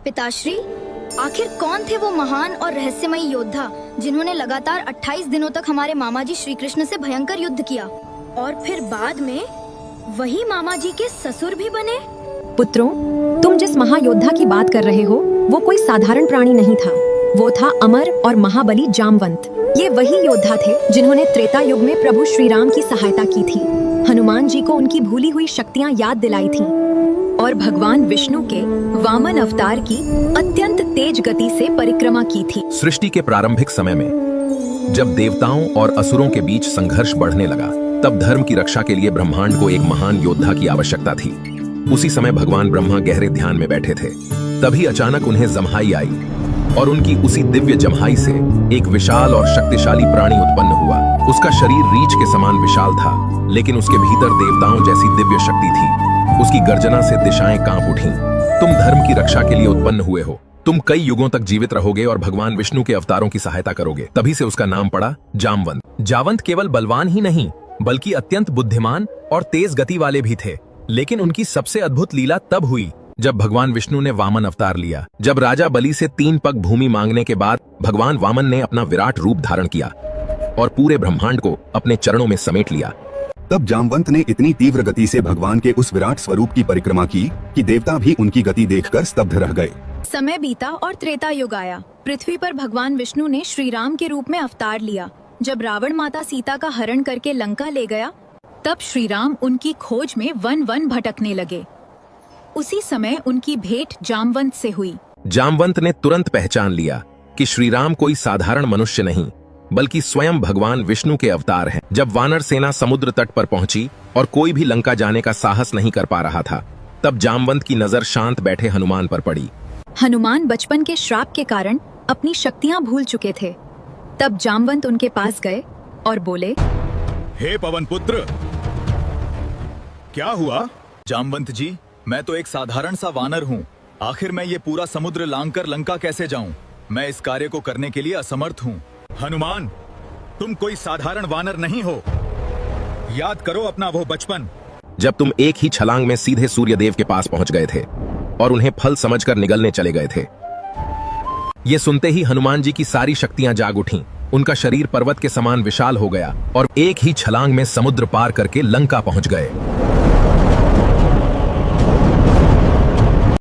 पिताश्री, आखिर कौन थे वो महान और रहस्यमयी योद्धा जिन्होंने लगातार 28 दिनों तक हमारे मामा जी श्री कृष्ण से भयंकर युद्ध किया और फिर बाद में वही मामा जी के ससुर भी बने? पुत्रों, तुम जिस महायोद्धा की बात कर रहे हो वो कोई साधारण प्राणी नहीं था। वो था अमर और महाबली जामवंत। ये वही योद्धा थे जिन्होंने त्रेता युग में प्रभु श्री राम की सहायता की थी, हनुमान जी को उनकी भूली हुई शक्तियाँ याद दिलाई थीं और भगवान विष्णु के वामन अवतार की अत्यंत तेज गति से परिक्रमा की थी। सृष्टि के प्रारंभिक समय में जब देवताओं और असुरों के बीच संघर्ष बढ़ने लगा, तब धर्म की रक्षा के लिए ब्रह्मांड को एक महान योद्धा की आवश्यकता थी। उसी समय भगवान ब्रह्मा गहरे ध्यान में बैठे थे। तभी अचानक उन्हें जम्हाई आई और उनकी उसी दिव्य जम्हाई से एक विशाल और शक्तिशाली प्राणी उत्पन्न हुआ। उसका शरीर रीछ के समान विशाल था, लेकिन उसके भीतर देवताओं जैसी दिव्य शक्ति थी। उसकी गर्जना से दिशाएं कांप उठीं। तुम धर्म की रक्षा के लिए उत्पन्न हुए हो। तुम कई युगों तक जीवित रहोगे और भगवान विष्णु के अवतारों की सहायता करोगे। तभी से उसका नाम पड़ा जामवंत। जामवंत केवल बलवान ही नहीं, बल्कि अत्यंत बुद्धिमान और तेज गति वाले भी थे। लेकिन उनकी सबसे अद्भुत लीला तब हुई जब भगवान विष्णु ने वामन अवतार लिया। जब राजा बलि से 3 पग भूमि मांगने के बाद भगवान वामन ने अपना विराट रूप धारण किया और पूरे ब्रह्मांड को अपने चरणों में समेट लिया। तब जामवंत ने इतनी तीव्र गति से भगवान के उस विराट स्वरूप की परिक्रमा की कि देवता भी उनकी गति देखकर स्तब्ध रह गए। समय बीता और त्रेता युग आया। पृथ्वी पर भगवान विष्णु ने श्री राम के रूप में अवतार लिया। जब रावण माता सीता का हरण करके लंका ले गया, तब श्री राम उनकी खोज में वन वन भटकने लगे। उसी समय उनकी भेंट जामवंत से हुई। जामवंत ने तुरंत पहचान लिया कि श्री राम कोई साधारण मनुष्य नहीं, बल्कि स्वयं भगवान विष्णु के अवतार हैं। जब वानर सेना समुद्र तट पर पहुंची और कोई भी लंका जाने का साहस नहीं कर पा रहा था, तब जामवंत की नजर शांत बैठे हनुमान पर पड़ी। हनुमान बचपन के श्राप के कारण अपनी शक्तियां भूल चुके थे। तब जामवंत उनके पास गए और बोले, हे पवन पुत्र, क्या हुआ? जामवंत जी, मैं तो एक साधारण सा वानर हूँ। आखिर मैं ये पूरा समुद्र लांघकर लंका कैसे जाऊँ? मैं इस कार्य को करने के लिए असमर्थ हूँ। हनुमान, तुम कोई साधारण वानर नहीं हो। याद करो अपना वो बचपन, जब तुम एक ही छलांग में सीधे सूर्यदेव के पास पहुंच गए थे और उन्हें फल समझकर निगलने चले गए थे। ये सुनते ही हनुमान जी की सारी शक्तियां जाग उठीं। उनका शरीर पर्वत के समान विशाल हो गया और एक ही छलांग में समुद्र पार करके लंका पहुंच गए।